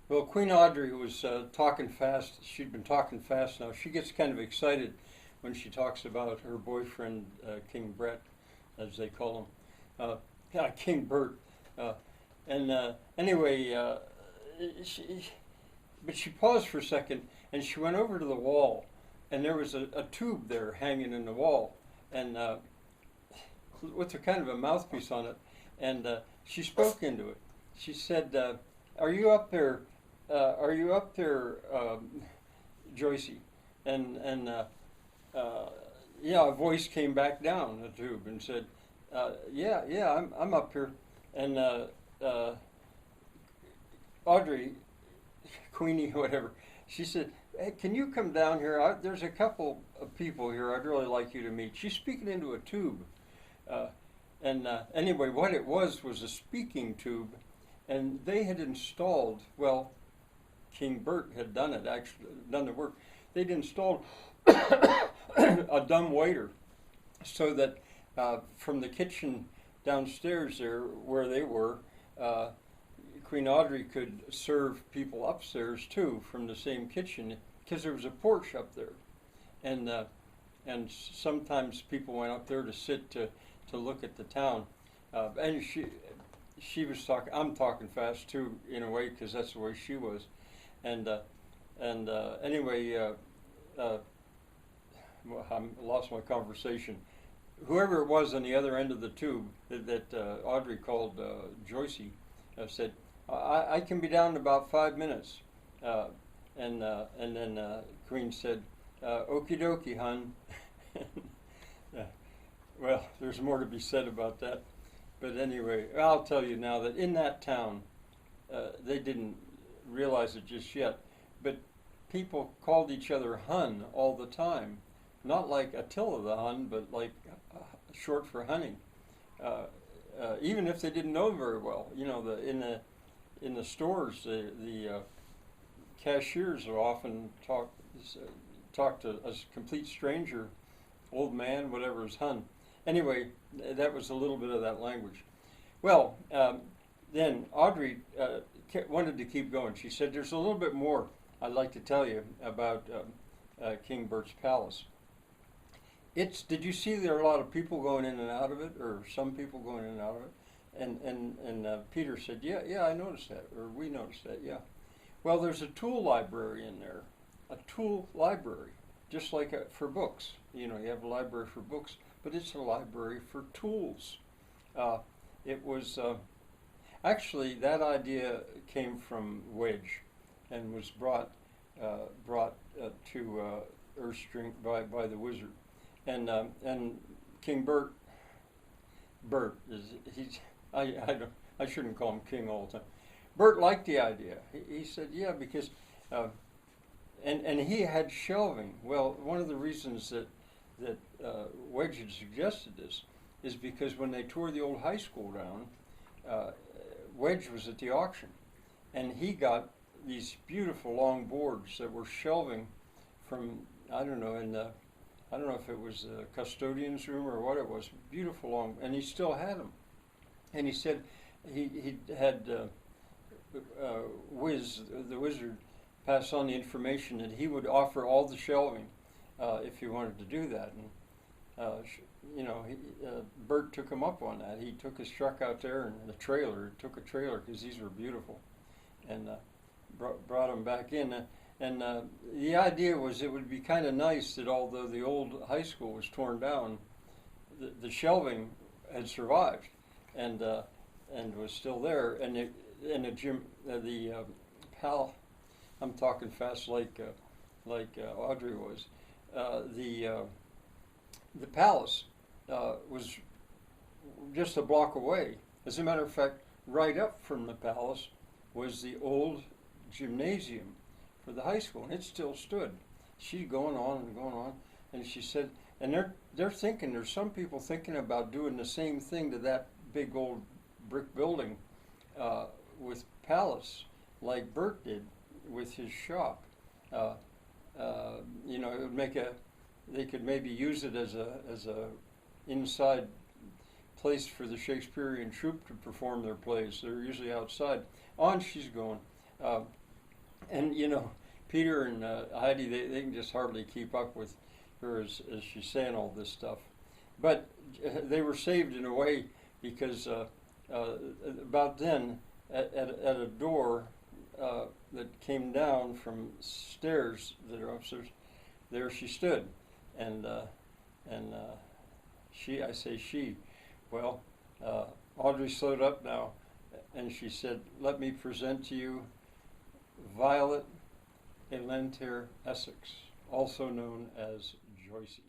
Well, Queen Audrey was talking fast. She'd been talking fast now. She gets kind of excited when she talks about her boyfriend, King Brett, as they call him. Yeah, King Burt. Uh, and anyway, she, but she paused for a second and she went over to the wall, and there was a tube there hanging in the wall, and with a kind of a mouthpiece on it, and she spoke into it. She said, "Are you up there? Are you up there, Joysy?" And uh, yeah, a voice came back down the tube and said, "Yeah, yeah, I'm up here." And uh, Audrey, Queenie, whatever, she said, "Hey, can you come down here? There's a couple of people here I'd really like you to meet." She's speaking into a tube. Uh, and anyway, what it was a speaking tube, and they had installed, well, King Burt had done it, actually, done the work. They'd installed a dumb waiter so that from the kitchen downstairs there, where they were, uh, Queen Audrey could serve people upstairs too from the same kitchen because there was a porch up there, and sometimes people went up there to sit to look at the town, and she was talking. I'm talking fast too in a way because that's the way she was, and anyway, well, I lost my conversation. Whoever it was on the other end of the tube that Audrey called Joysy said, I can be down in about 5 minutes. And then Queen said, "Okie dokie, hun." Well, there's more to be said about that. But anyway, I'll tell you now that in that town, they didn't realize it just yet, but people called each other hun all the time. Not like Attila the Hun, but like short for honey. Even if they didn't know him very well. You know, in the stores, the cashiers will often talk to a complete stranger, old man, whatever is hun. Anyway, that was a little bit of that language. Well, then Audrey wanted to keep going. She said, "There's a little bit more I'd like to tell you about King Bert's palace. Did you see there are a lot of people going in and out of it, or some people going in and out of it?" And Peter said, "Yeah, yeah, I noticed that, or we noticed that, yeah." Well, there's a tool library in there, a tool library, just like for books. You know, you have a library for books, but it's a library for tools. It was actually that idea came from Wedge, and was brought to Earthstring by the wizard, and King Burt is he's I shouldn't call him King all the time. Burt liked the idea. He said, "Yeah, because," and he had shelving. Well, one of the reasons that Wedge had suggested this is because when they tore the old high school down, Wedge was at the auction, and he got these beautiful long boards that were shelving from, I don't know, I don't know if it was the custodian's room or what it was. Beautiful long, and he still had them. And he said he had the wizard, pass on the information that he would offer all the shelving if he wanted to do that. And Bert took him up on that. He took his truck out there and took a trailer because these were beautiful, and brought them back in. And the idea was it would be kind of nice that although the old high school was torn down, the shelving had survived, and was still there. And the gym, the pal, I'm talking fast like Audrey was. The palace was just a block away. As a matter of fact, right up from the palace was the old gymnasium for the high school, and it still stood. She's going on and going on, and she said, and they're thinking, there's some people thinking about doing the same thing to that big old brick building with palace, like Burt did with his shop. It would make they could maybe use it as a inside place for the Shakespearean troupe to perform their plays. They're usually outside. On she's going. And you know, Peter and Heidi, they can just hardly keep up with her as she's saying all this stuff. But they were saved in a way because about then, at a door that came down from stairs that are upstairs, there she stood, and I say she, well, Audrey slowed up now, and she said, "Let me present to you Violet Aelantair Wessex, also known as Joysy."